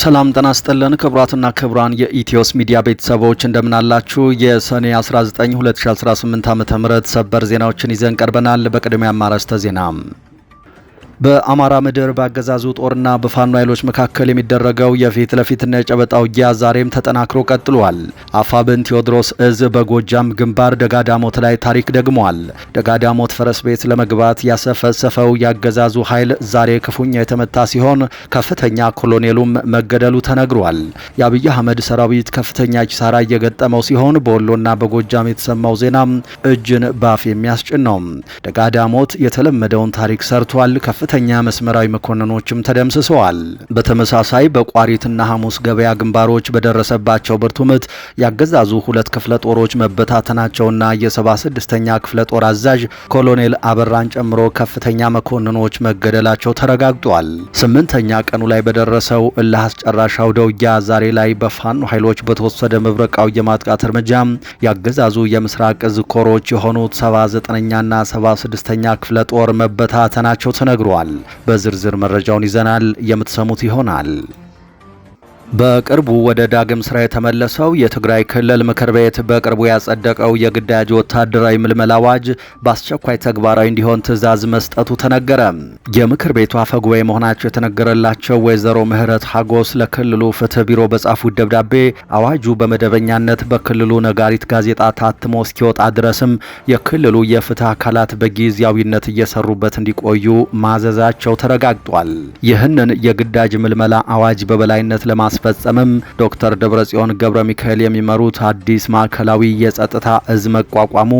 ሰላም ጤና ይስጥልን ክቡራትና ክቡራን የኢትዮስ ሚዲያ ቤተሰቦች እንደምን አላችሁ? የሰኔ 19 2018 ዓ.ም ሰበር ዜናዎችን ይዘን ቀርበናል። በቅድሚያ አርዕስተ ዜና። በአማራ ምድር በአገዛዙ ጦርና በፋኖ ኃይሎች መካከል የሚደረገው የፊት ለፊትና የጨበጣ ውጊያ ዛሬም ተጠናክሮ ቀጥሏል። አፋብን ቴዎድሮስ እዝ በጎጃም ግንባር ደጋዳሞት ላይ ታሪክ ደግሟል። ደጋዳሞት ፈረስ ቤት ለመግባት ያሰፈሰፈው የአገዛዙ ኃይል ዛሬ ክፉኛ የተመታ ሲሆን ከፍተኛ ኮሎኔሉም መገደሉ ተነግሯል። የአብይ አህመድ ሰራዊት ከፍተኛ ኪሳራ እየገጠመው ሲሆን በወሎና በጎጃም የተሰማው ዜና እጅን ባፍ የሚያስጭን ነው። ደጋዳሞት የተለመደውን ታሪክ ሰርቷል። ከፍተኛ መስመራዊ መኮንኖችም ተደምስሰዋል። በተመሳሳይ በቋሪትና ሐሙስ ገበያ ግንባሮች በደረሰባቸው ብርቱ ምት ያገዛዙ ሁለት ክፍለ ጦሮች መበታተናቸውና የ76ኛ ክፍለ ጦር አዛዥ ኮሎኔል አበራን ጨምሮ ከፍተኛ መኮንኖች መገደላቸው ተረጋግጧል። 8ኛ ቀኑ ላይ በደረሰው እልህ አስጨራሽ አውደ ውጊያ ዛሬ ላይ በፋኖ ኃይሎች በተወሰደ መብረቃዊ የማጥቃት እርምጃ ያገዛዙ የምስራቅ እዝ ኮሮች የሆኑት 79ኛና 76ኛ ክፍለ ጦር መበታተናቸው ተነግሯል። በዝርዝር መረጃውን ይዘናል፣ የምትሰሙት ይሆናል። በቅርቡ ወደ ዳግም ስራ የተመለሰው የትግራይ ክልል ምክር ቤት በቅርቡ ያጸደቀው የግዳጅ ወታደራዊ ምልመላ አዋጅ በአስቸኳይ ተግባራዊ እንዲሆን ትዕዛዝ መስጠቱ ተነገረ። የምክር ቤቱ አፈጉባኤ መሆናቸው የተነገረላቸው ወይዘሮ ምህረት ሀጎስ ለክልሉ ፍትህ ቢሮ በጻፉት ደብዳቤ አዋጁ በመደበኛነት በክልሉ ነጋሪት ጋዜጣ ታትሞ እስኪወጣ ድረስም የክልሉ የፍትህ አካላት በጊዜያዊነት እየሰሩበት እንዲቆዩ ማዘዛቸው ተረጋግጧል። ይህንን የግዳጅ ምልመላ አዋጅ በበላይነት ለማስፈጸምም ዶክተር ደብረጽዮን ገብረ ሚካኤል የሚመሩት አዲስ ማዕከላዊ የጸጥታ እዝ መቋቋሙ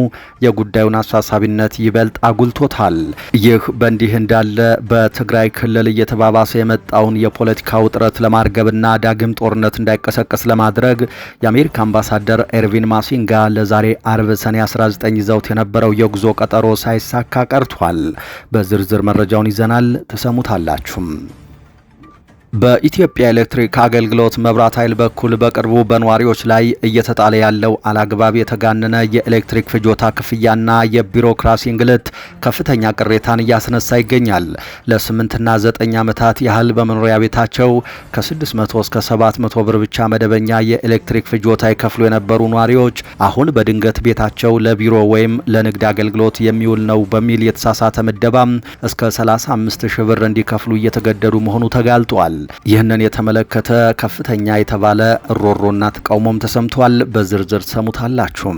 የጉዳዩን አሳሳቢነት ይበልጥ አጉልቶታል። ይህ በእንዲህ እንዳለ በትግራይ ክልል እየተባባሰ የመጣውን የፖለቲካ ውጥረት ለማርገብና ዳግም ጦርነት እንዳይቀሰቀስ ለማድረግ የአሜሪካ አምባሳደር ኤርቪን ማሲንጋ ለዛሬ አርብ ሰኔ 19 ይዘውት የነበረው የጉዞ ቀጠሮ ሳይሳካ ቀርቷል። በዝርዝር መረጃውን ይዘናል፣ ተሰሙታላችሁ። በኢትዮጵያ ኤሌክትሪክ አገልግሎት መብራት ኃይል በኩል በቅርቡ በነዋሪዎች ላይ እየተጣለ ያለው አላግባብ የተጋነነ የኤሌክትሪክ ፍጆታ ክፍያና የቢሮክራሲ እንግልት ከፍተኛ ቅሬታን እያስነሳ ይገኛል። ለ8ና 9 ዓመታት ያህል በመኖሪያ ቤታቸው ከ600 እስከ 700 ብር ብቻ መደበኛ የኤሌክትሪክ ፍጆታ ይከፍሉ የነበሩ ነዋሪዎች አሁን በድንገት ቤታቸው ለቢሮ ወይም ለንግድ አገልግሎት የሚውል ነው በሚል የተሳሳተ ምደባ እስከ 35 ሺህ ብር እንዲከፍሉ እየተገደዱ መሆኑ ተጋልጧል። ይህንን የተመለከተ ከፍተኛ የተባለ ሮሮና ተቃውሞም ተሰምቷል። በዝርዝር ሰሙታላችሁ።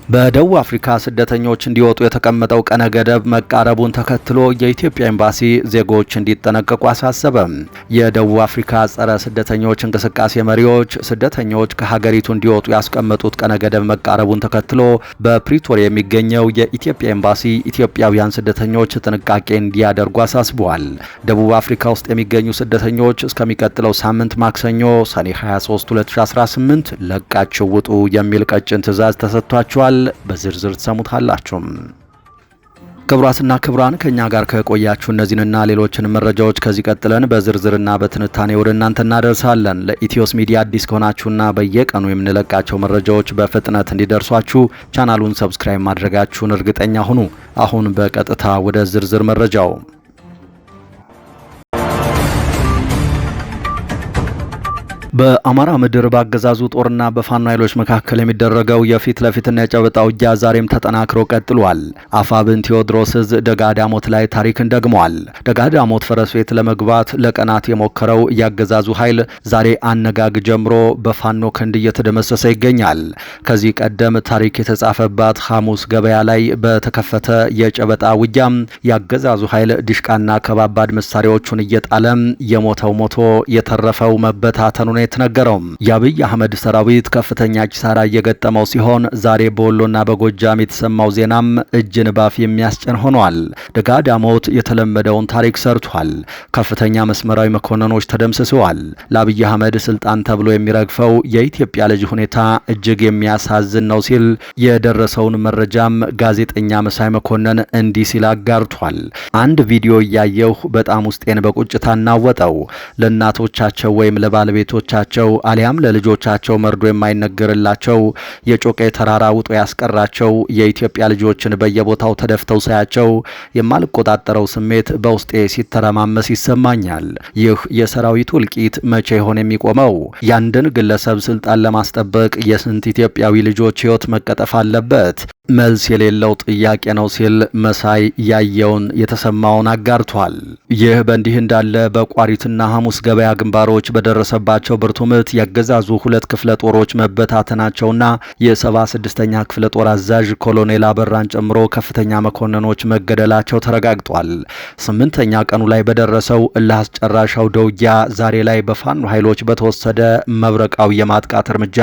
በደቡብ አፍሪካ ስደተኞች እንዲወጡ የተቀመጠው ቀነ ገደብ መቃረቡን ተከትሎ የኢትዮጵያ ኤምባሲ ዜጎች እንዲጠነቀቁ አሳሰበ። የደቡብ አፍሪካ ጸረ ስደተኞች እንቅስቃሴ መሪዎች ስደተኞች ከሀገሪቱ እንዲወጡ ያስቀመጡት ቀነ ገደብ መቃረቡን ተከትሎ በፕሪቶሪያ የሚገኘው የኢትዮጵያ ኤምባሲ ኢትዮጵያውያን ስደተኞች ጥንቃቄ እንዲያደርጉ አሳስበዋል። ደቡብ አፍሪካ ውስጥ የሚገኙ ስደተኞች እስከሚቀጥለው ሳምንት ማክሰኞ ሰኔ 23 2018 ለቃችሁ ውጡ የሚል ቀጭን ትዕዛዝ ተሰጥቷቸዋል። በዝርዝር ተሰሙታላችሁ። ክቡራትና ክቡራን ከኛ ጋር ከቆያችሁ እነዚህንና ሌሎችን መረጃዎች ከዚህ ቀጥለን በዝርዝርና በትንታኔ ወደ እናንተ እናደርሳለን። ለኢትዮስ ሚዲያ አዲስ ከሆናችሁና በየቀኑ የምንለቃቸው መረጃዎች በፍጥነት እንዲደርሷችሁ ቻናሉን ሰብስክራይብ ማድረጋችሁን እርግጠኛ ሁኑ። አሁን በቀጥታ ወደ ዝርዝር መረጃው። በአማራ ምድር በአገዛዙ ጦርና በፋኖ ኃይሎች መካከል የሚደረገው የፊት ለፊትና የጨበጣ ውጊያ ዛሬም ተጠናክሮ ቀጥሏል። አፋብን ቴዎድሮስ እዝ ደጋዳሞት ላይ ታሪክን ደግሟል። ደጋዳሞት ፈረስ ቤት ለመግባት ለቀናት የሞከረው ያገዛዙ ኃይል ዛሬ አነጋግ ጀምሮ በፋኖ ክንድ እየተደመሰሰ ይገኛል። ከዚህ ቀደም ታሪክ የተጻፈባት ሐሙስ ገበያ ላይ በተከፈተ የጨበጣ ውጊያም ያገዛዙ ኃይል ዲሽቃና ከባባድ መሳሪያዎቹን እየጣለ የሞተው ሞቶ የተረፈው መበታተኑ የተነገረው የአብይ አህመድ ሰራዊት ከፍተኛ ኪሳራ እየገጠመው ሲሆን ዛሬ በወሎና በጎጃም የተሰማው ዜናም እጅን ባፍ የሚያስጭን ሆኗል። ደጋዳሞት የተለመደውን ታሪክ ሰርቷል። ከፍተኛ መስመራዊ መኮንኖች ተደምስሰዋል። ለአብይ አህመድ ስልጣን ተብሎ የሚረግፈው የኢትዮጵያ ልጅ ሁኔታ እጅግ የሚያሳዝን ነው ሲል የደረሰውን መረጃም ጋዜጠኛ መሳይ መኮንን እንዲህ ሲል አጋርቷል። አንድ ቪዲዮ እያየሁ በጣም ውስጤን በቁጭታ እናወጠው። ለእናቶቻቸው ወይም ለባለቤቶች ለልጆቻቸው አሊያም ለልጆቻቸው መርዶ የማይነገርላቸው የጮቄ ተራራ ውጦ ያስቀራቸው የኢትዮጵያ ልጆችን በየቦታው ተደፍተው ሳያቸው የማልቆጣጠረው ስሜት በውስጤ ሲተረማመስ ይሰማኛል። ይህ የሰራዊቱ እልቂት መቼ ይሆን የሚቆመው? ያንድን ግለሰብ ስልጣን ለማስጠበቅ የስንት ኢትዮጵያዊ ልጆች ሕይወት መቀጠፍ አለበት? መልስ የሌለው ጥያቄ ነው ሲል መሳይ ያየውን የተሰማውን አጋርቷል። ይህ በእንዲህ እንዳለ በቋሪትና ሐሙስ ገበያ ግንባሮች በደረሰባቸው ብርቱ ምት ያገዛዙ 2 ክፍለ ጦሮች መበታተናቸውና የ76ኛ ክፍለ ጦር አዛዥ ኮሎኔል አበራን ጨምሮ ከፍተኛ መኮንኖች መገደላቸው ተረጋግጧል። 8ኛ ቀኑ ላይ በደረሰው እልህ አስጨራሽ አውደ ውጊያ ዛሬ ላይ በፋኖ ኃይሎች በተወሰደ መብረቃዊ የማጥቃት እርምጃ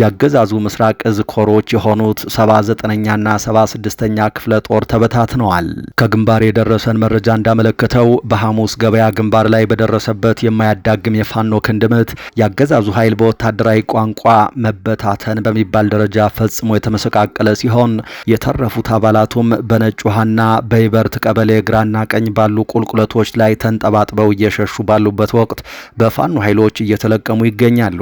ያገዛዙ ምስራቅ እዝ ኮሮች የሆኑት 79ኛና 76ኛ ክፍለ ጦር ተበታትነዋል። ከግንባር የደረሰን መረጃ እንዳመለከተው በሐሙስ ገበያ ግንባር ላይ በደረሰበት የማያዳግም የፋኖ ክንድምት ያገዛዙ ኃይል በወታደራዊ ቋንቋ መበታተን በሚባል ደረጃ ፈጽሞ የተመሰቃቀለ ሲሆን የተረፉት አባላቱም በነጭ ውሃና በይበርት ቀበሌ ግራና ቀኝ ባሉ ቁልቁለቶች ላይ ተንጠባጥበው እየሸሹ ባሉበት ወቅት በፋኖ ኃይሎች እየተለቀሙ ይገኛሉ።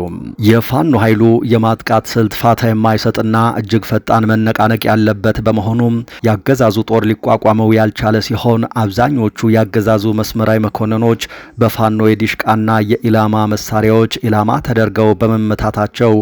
የፋኖ ኃይሉ የማጥቃት ስልት ፋታ የማይሰጥና እጅግ ፈጣን መነቃነቅ ያለበት በመሆኑ ያገዛዙ ጦር ሊቋቋመው ያልቻለ ሲሆን አብዛኞቹ ያገዛዙ መስመራዊ መኮንኖች በፋኖ የዲሽቃና የኢላማ መሳሪያዎች ኢላማ ተደርገው በመመታታቸው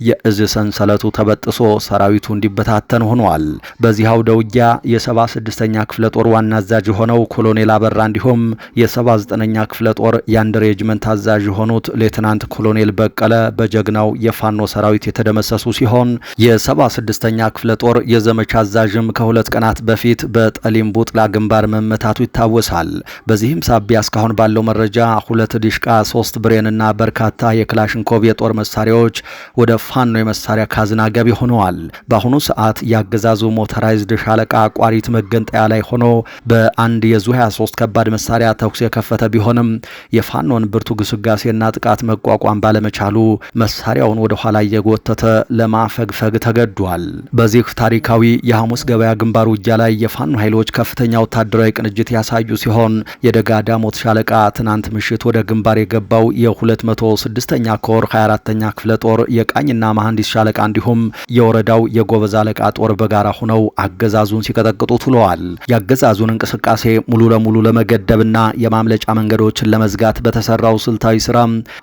የእዝ ሰንሰለቱ ተበጥሶ ሰራዊቱ እንዲበታተን ሆኗል። በዚህ አውደ ውጊያ የ76ኛ ክፍለ ጦር ዋና አዛዥ የሆነው ኮሎኔል አበራ እንዲሁም የ79ኛ ክፍለ ጦር የአንድ ሬጅመንት አዛዥ የሆኑት ሌተናንት ኮሎኔል በቀለ በጀግናው የፋኖ ሰራዊት የተደመሰሱ ሲሆን የ76ኛ ክፍለ ጦር የዘመቻ አዛዥም ከ2 ቀናት በፊት በጠሊም ቡጥላ ግንባር መመታቱ ይታወሳል። በዚህም ሳቢያ እስካሁን ባለው መረጃ 2 ዲሽቃ፣ 3 ብሬንና በርካታ የክላሽንኮቭ የጦር መሳሪያዎች ወደ ፋኖ የመሳሪያ ካዝና ገቢ ሆነዋል። በአሁኑ ሰዓት ያገዛዙ ሞተራይዝድ ሻለቃ ቋሪት መገንጠያ ላይ ሆኖ በአንድ የዙ 23 ከባድ መሳሪያ ተኩስ የከፈተ ቢሆንም የፋኖን ብርቱ ግስጋሴና ጥቃት መቋቋም ባለመቻሉ መሳሪያውን ወደ ኋላ እየጎተተ ለማፈግፈግ ተገዷል። በዚህ ታሪካዊ የሐሙስ ገበያ ግንባር ውጊያ ላይ የፋኖ ኃይሎች ከፍተኛ ወታደራዊ ቅንጅት ያሳዩ ሲሆን የደጋ ዳሞት ሻለቃ ትናንት ምሽት ወደ ግንባር የገባው የ206ኛ ኮር 24ኛ ክፍለ ጦር የቃኝና መሐንዲስ ሻለቃ እንዲሁም የወረዳው የጎበዝ አለቃ ጦር በጋራ ሆነው አገዛዙን ሲቀጠቅጡ ውለዋል። የአገዛዙን እንቅስቃሴ ሙሉ ለሙሉ ለመገደብና የማምለጫ መንገዶችን ለመዝጋት በተሰራው ስልታዊ ስራ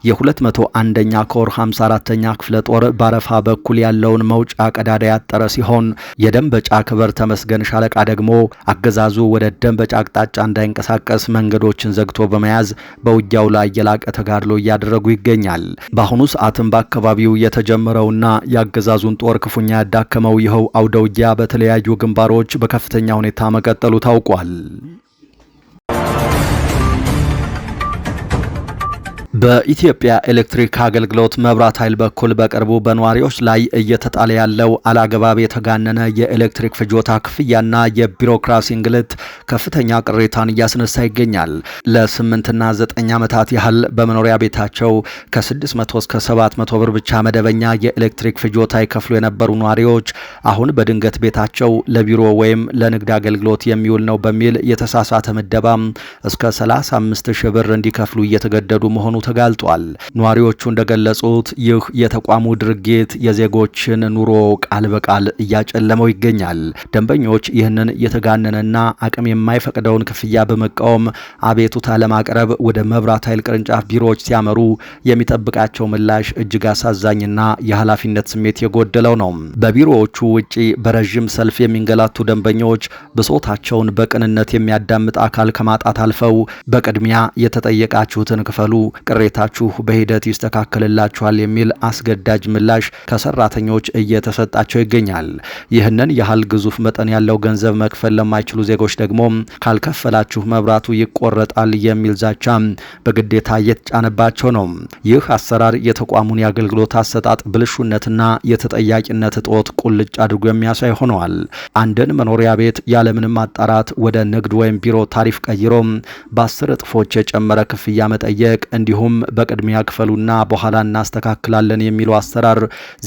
የ201ኛ ኮር 54ኛ ክፍለ ጦር ባረፋ በኩል ያለውን መውጫ ቀዳዳ ያጠረ ሲሆን የደንበጫ ክብር ተመስገን ሻለቃ ደግሞ አገዛዙ ወደ ደንበጫ አቅጣጫ እንዳይንቀሳቀስ መንገዶችን ዘግቶ በመያዝ በውጊያው ላይ የላቀ ተጋድሎ እያደረጉ ይገኛል። በአሁኑ ሰዓትም በአካባቢው የተጀመረውና የአገዛዙን ጦር ክፉኛ ያዳከመው ይኸው አውደ ውጊያ በተለያዩ ግንባሮች በከፍተኛ ሁኔታ መቀጠሉ ታውቋል። በኢትዮጵያ ኤሌክትሪክ አገልግሎት መብራት ኃይል በኩል በቅርቡ በነዋሪዎች ላይ እየተጣለ ያለው አላግባብ የተጋነነ የኤሌክትሪክ ፍጆታ ክፍያና የቢሮክራሲ እንግልት ከፍተኛ ቅሬታን እያስነሳ ይገኛል። ለ8ና 9 ዓመታት ያህል በመኖሪያ ቤታቸው ከ600 እስከ 700 ብር ብቻ መደበኛ የኤሌክትሪክ ፍጆታ ይከፍሉ የነበሩ ነዋሪዎች አሁን በድንገት ቤታቸው ለቢሮ ወይም ለንግድ አገልግሎት የሚውል ነው በሚል የተሳሳተ ምደባ እስከ 35 ሺህ ብር እንዲከፍሉ እየተገደዱ መሆኑ ተጋልጧል። ነዋሪዎቹ እንደገለጹት ይህ የተቋሙ ድርጊት የዜጎችን ኑሮ ቃል በቃል እያጨለመው ይገኛል። ደንበኞች ይህንን የተጋነነና አቅም የማይፈቅደውን ክፍያ በመቃወም አቤቱታ ለማቅረብ ወደ መብራት ኃይል ቅርንጫፍ ቢሮዎች ሲያመሩ የሚጠብቃቸው ምላሽ እጅግ አሳዛኝና የኃላፊነት ስሜት የጎደለው ነው። በቢሮዎቹ ውጪ በረዥም ሰልፍ የሚንገላቱ ደንበኞች ብሶታቸውን በቅንነት የሚያዳምጥ አካል ከማጣት አልፈው በቅድሚያ የተጠየቃችሁትን ክፈሉ፣ ቅሬታችሁ በሂደት ይስተካከልላችኋል የሚል አስገዳጅ ምላሽ ከሰራተኞች እየተሰጣቸው ይገኛል። ይህንን ያህል ግዙፍ መጠን ያለው ገንዘብ መክፈል ለማይችሉ ዜጎች ደግሞ ካልከፈላችሁ መብራቱ ይቆረጣል የሚል ዛቻ በግዴታ እየተጫነባቸው ነው። ይህ አሰራር የተቋሙን የአገልግሎት አሰጣጥ ብልሹነትና የተጠያቂነት እጦት ቁልጭ አድርጎ የሚያሳይ ሆነዋል። አንድን መኖሪያ ቤት ያለምንም ማጣራት ወደ ንግድ ወይም ቢሮ ታሪፍ ቀይሮ በ10 እጥፎች የጨመረ ክፍያ መጠየቅ እንዲሁ እንዲሁም በቅድሚያ ክፈሉና በኋላ እናስተካክላለን የሚለው አሰራር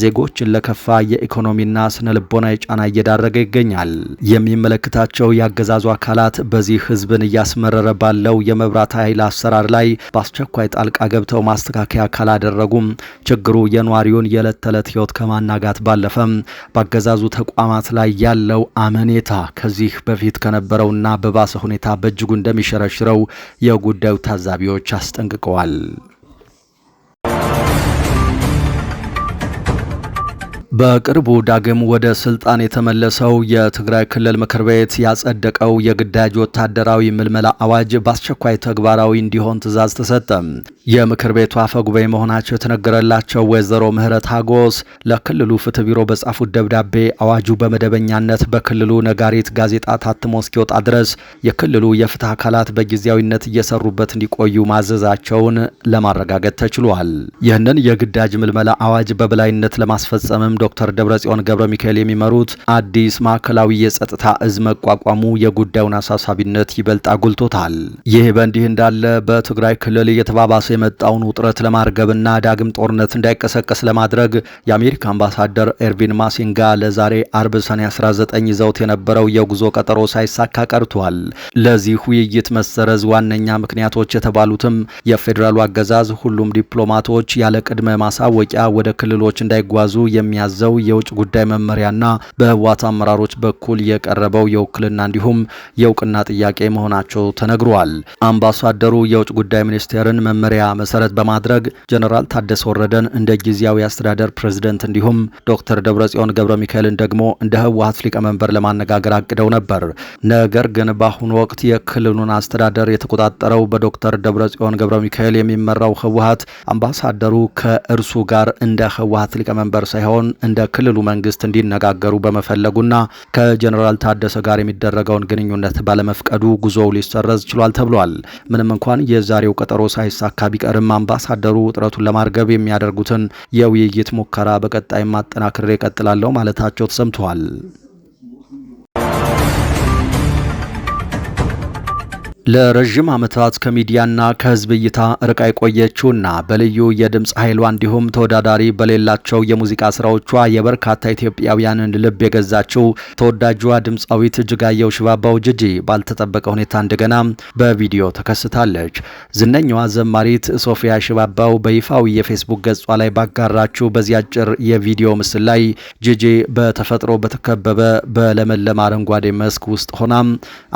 ዜጎችን ለከፋ የኢኮኖሚና ስነ ልቦናዊ ጫና እየዳረገ ይገኛል። የሚመለከታቸው ያገዛዙ አካላት በዚህ ህዝብን እያስመረረ ባለው የመብራት ኃይል አሰራር ላይ በአስቸኳይ ጣልቃ ገብተው ማስተካከያ ካላደረጉም ችግሩ የኗሪውን የዕለት ተዕለት ህይወት ከማናጋት ባለፈም በአገዛዙ ተቋማት ላይ ያለው አመኔታ ከዚህ በፊት ከነበረውና በባሰ ሁኔታ በእጅጉ እንደሚሸረሽረው የጉዳዩ ታዛቢዎች አስጠንቅቀዋል። በቅርቡ ዳግም ወደ ስልጣን የተመለሰው የትግራይ ክልል ምክር ቤት ያጸደቀው የግዳጅ ወታደራዊ ምልመላ አዋጅ በአስቸኳይ ተግባራዊ እንዲሆን ትዕዛዝ ተሰጠ። የምክር ቤቱ አፈ ጉባኤ መሆናቸው የተነገረላቸው ወይዘሮ ምህረት ሀጎስ ለክልሉ ፍትህ ቢሮ በጻፉት ደብዳቤ አዋጁ በመደበኛነት በክልሉ ነጋሪት ጋዜጣ ታትሞ እስኪወጣ ድረስ የክልሉ የፍትህ አካላት በጊዜያዊነት እየሰሩበት እንዲቆዩ ማዘዛቸውን ለማረጋገጥ ተችሏል። ይህንን የግዳጅ ምልመላ አዋጅ በበላይነት ለማስፈጸምም ዶክተር ደብረጽዮን ገብረ ሚካኤል የሚመሩት አዲስ ማዕከላዊ የጸጥታ እዝ መቋቋሙ የጉዳዩን አሳሳቢነት ይበልጥ አጉልቶታል። ይህ በእንዲህ እንዳለ በትግራይ ክልል እየተባባሰ የመጣውን ውጥረት ለማርገብና ዳግም ጦርነት እንዳይቀሰቀስ ለማድረግ የአሜሪካ አምባሳደር ኤርቪን ማሲንጋ ለዛሬ አርብ ሰኔ 19 ይዘውት የነበረው የጉዞ ቀጠሮ ሳይሳካ ቀርቷል። ለዚህ ውይይት መሰረዝ ዋነኛ ምክንያቶች የተባሉትም የፌዴራሉ አገዛዝ ሁሉም ዲፕሎማቶች ያለ ቅድመ ማሳወቂያ ወደ ክልሎች እንዳይጓዙ የሚያዘው የውጭ ጉዳይ መመሪያና በህወሓት አመራሮች በኩል የቀረበው የውክልና እንዲሁም የእውቅና ጥያቄ መሆናቸው ተነግሯል። አምባሳደሩ የውጭ ጉዳይ ሚኒስቴርን መመሪያ መሰረት በማድረግ ጀነራል ታደሰ ወረደን እንደ ጊዜያዊ አስተዳደር ፕሬዝዳንት እንዲሁም ዶክተር ደብረጽዮን ገብረ ሚካኤልን ደግሞ እንደ ህወሓት ሊቀመንበር ለማነጋገር አቅደው ነበር። ነገር ግን በአሁኑ ወቅት የክልሉን አስተዳደር የተቆጣጠረው በዶክተር ደብረጽዮን ገብረ ሚካኤል የሚመራው ህወሓት አምባሳደሩ ከእርሱ ጋር እንደ ህወሓት ሊቀመንበር ሳይሆን እንደ ክልሉ መንግስት እንዲነጋገሩ በመፈለጉና ከጀነራል ታደሰ ጋር የሚደረገውን ግንኙነት ባለመፍቀዱ ጉዞው ሊሰረዝ ችሏል ተብሏል። ምንም እንኳን የዛሬው ቀጠሮ ሳይሳካ ቢቀርም አምባሳደሩ ውጥረቱን ለማርገብ የሚያደርጉትን የውይይት ሙከራ በቀጣይ ማጠናከር እቀጥላለሁ ማለታቸው ተሰምቷል። ለረጅም ዓመታት ከሚዲያና ከህዝብ እይታ ርቃ የቆየችውና በልዩ የድምፅ ኃይሏ እንዲሁም ተወዳዳሪ በሌላቸው የሙዚቃ ስራዎቿ የበርካታ ኢትዮጵያውያንን ልብ የገዛችው ተወዳጇ ድምፃዊት እጅጋየሁ ሽባባው ጂጂ ባልተጠበቀ ሁኔታ እንደገና በቪዲዮ ተከስታለች። ዝነኛዋ ዘማሪት ሶፊያ ሽባባው በይፋዊ የፌስቡክ ገጿ ላይ ባጋራችው በዚህ አጭር የቪዲዮ ምስል ላይ ጂጂ በተፈጥሮ በተከበበ በለመለመ አረንጓዴ መስክ ውስጥ ሆና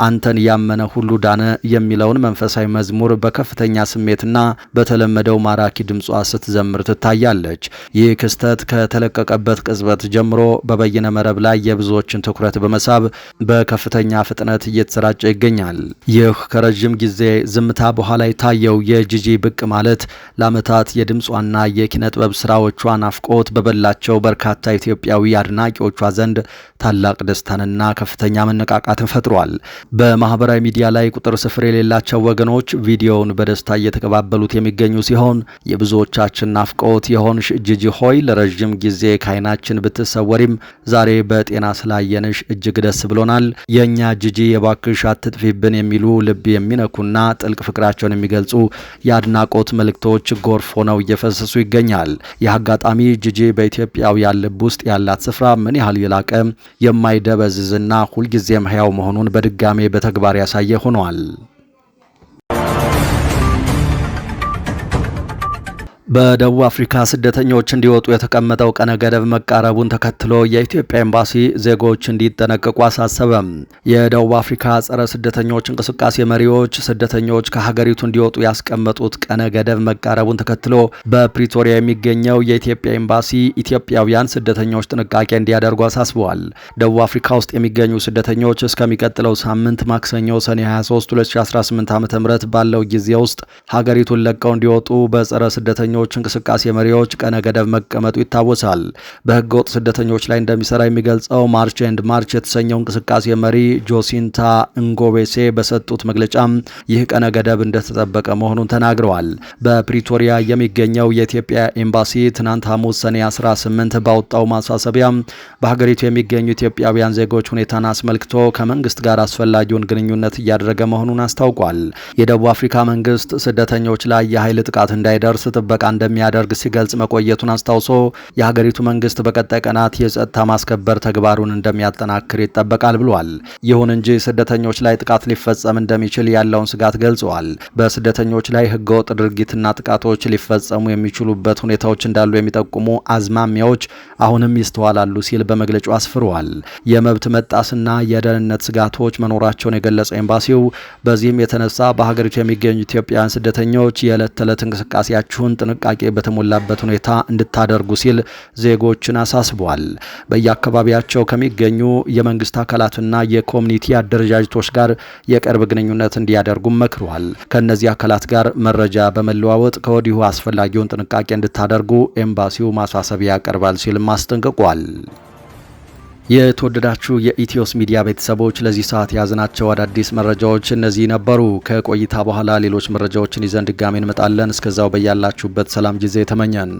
አንተን ያመነ ሁሉ ዳነ የሚለውን መንፈሳዊ መዝሙር በከፍተኛ ስሜትና በተለመደው ማራኪ ድምጿ ስትዘምር ትታያለች። ይህ ክስተት ከተለቀቀበት ቅጽበት ጀምሮ በበይነ መረብ ላይ የብዙዎችን ትኩረት በመሳብ በከፍተኛ ፍጥነት እየተሰራጨ ይገኛል። ይህ ከረጅም ጊዜ ዝምታ በኋላ የታየው የጂጂ ብቅ ማለት ለዓመታት የድምጿና የኪነ ጥበብ ስራዎቿ ናፍቆት በበላቸው በርካታ ኢትዮጵያዊ አድናቂዎቿ ዘንድ ታላቅ ደስታንና ከፍተኛ መነቃቃትን ፈጥሯል። በማህበራዊ ሚዲያ ላይ ቁጥር ስፍር የሌላቸው ወገኖች ቪዲዮውን በደስታ እየተቀባበሉት የሚገኙ ሲሆን የብዙዎቻችን ናፍቆት የሆንሽ ጂጂ ሆይ ለረጅም ጊዜ ከዓይናችን ብትሰወሪም ዛሬ በጤና ስላየንሽ እጅግ ደስ ብሎናል። የእኛ ጂጂ የባክሽ አትጥፊብን የሚሉ ልብ የሚነኩና ጥልቅ ፍቅራቸውን የሚገልጹ የአድናቆት መልእክቶች ጎርፍ ሆነው እየፈሰሱ ይገኛል። ይህ አጋጣሚ ጂጂ በኢትዮጵያውያን ልብ ውስጥ ያላት ስፍራ ምን ያህል የላቀ የማይደበዝዝና ሁልጊዜም ሕያው መሆኑን በድጋሜ በተግባር ያሳየ ሆኗል። በደቡብ አፍሪካ ስደተኞች እንዲወጡ የተቀመጠው ቀነ ገደብ መቃረቡን ተከትሎ የኢትዮጵያ ኤምባሲ ዜጎች እንዲጠነቀቁ አሳሰበም። የደቡብ አፍሪካ ጸረ ስደተኞች እንቅስቃሴ መሪዎች ስደተኞች ከሀገሪቱ እንዲወጡ ያስቀመጡት ቀነ ገደብ መቃረቡን ተከትሎ በፕሪቶሪያ የሚገኘው የኢትዮጵያ ኤምባሲ ኢትዮጵያውያን ስደተኞች ጥንቃቄ እንዲያደርጉ አሳስበዋል። ደቡብ አፍሪካ ውስጥ የሚገኙ ስደተኞች እስከሚቀጥለው ሳምንት ማክሰኞ ሰኔ 23 2018 ዓ.ም ባለው ጊዜ ውስጥ ሀገሪቱን ለቀው እንዲወጡ በጸረ ስደተኞች የስደተኞች እንቅስቃሴ መሪዎች ቀነ ገደብ መቀመጡ ይታወሳል። በህገወጥ ስደተኞች ላይ እንደሚሰራ የሚገልጸው ማርች ኤንድ ማርች የተሰኘው እንቅስቃሴ መሪ ጆሲንታ እንጎቤሴ በሰጡት መግለጫ ይህ ቀነ ገደብ እንደተጠበቀ መሆኑን ተናግረዋል። በፕሪቶሪያ የሚገኘው የኢትዮጵያ ኤምባሲ ትናንት ሐሙስ ሰኔ 18 ባወጣው ማሳሰቢያ በሀገሪቱ የሚገኙ ኢትዮጵያውያን ዜጎች ሁኔታን አስመልክቶ ከመንግስት ጋር አስፈላጊውን ግንኙነት እያደረገ መሆኑን አስታውቋል። የደቡብ አፍሪካ መንግስት ስደተኞች ላይ የኃይል ጥቃት እንዳይደርስ ጥበቃ እንደሚያደርግ ሲገልጽ መቆየቱን አስታውሶ የሀገሪቱ መንግስት በቀጣይ ቀናት የጸጥታ ማስከበር ተግባሩን እንደሚያጠናክር ይጠበቃል ብሏል። ይሁን እንጂ ስደተኞች ላይ ጥቃት ሊፈጸም እንደሚችል ያለውን ስጋት ገልጸዋል። በስደተኞች ላይ ህገወጥ ድርጊትና ጥቃቶች ሊፈጸሙ የሚችሉበት ሁኔታዎች እንዳሉ የሚጠቁሙ አዝማሚያዎች አሁንም ይስተዋላሉ ሲል በመግለጫው አስፍሯል። የመብት መጣስና የደህንነት ስጋቶች መኖራቸውን የገለጸው ኤምባሲው በዚህም የተነሳ በሀገሪቱ የሚገኙ ኢትዮጵያውያን ስደተኞች የዕለት ተዕለት እንቅስቃሴያችሁን ጥንቃቄ በተሞላበት ሁኔታ እንድታደርጉ ሲል ዜጎችን አሳስቧል። በየአካባቢያቸው ከሚገኙ የመንግስት አካላትና የኮሚኒቲ አደረጃጀቶች ጋር የቅርብ ግንኙነት እንዲያደርጉም መክሯል። ከእነዚህ አካላት ጋር መረጃ በመለዋወጥ ከወዲሁ አስፈላጊውን ጥንቃቄ እንድታደርጉ ኤምባሲው ማሳሰቢያ ያቀርባል ሲልም አስጠንቅቋል። የተወደዳችሁ የኢትዮስ ሚዲያ ቤተሰቦች ለዚህ ሰዓት የያዝናቸው አዳዲስ መረጃዎች እነዚህ ነበሩ። ከቆይታ በኋላ ሌሎች መረጃዎችን ይዘን ድጋሚ እንመጣለን። እስከዛው በያላችሁበት ሰላም ጊዜ ተመኘን።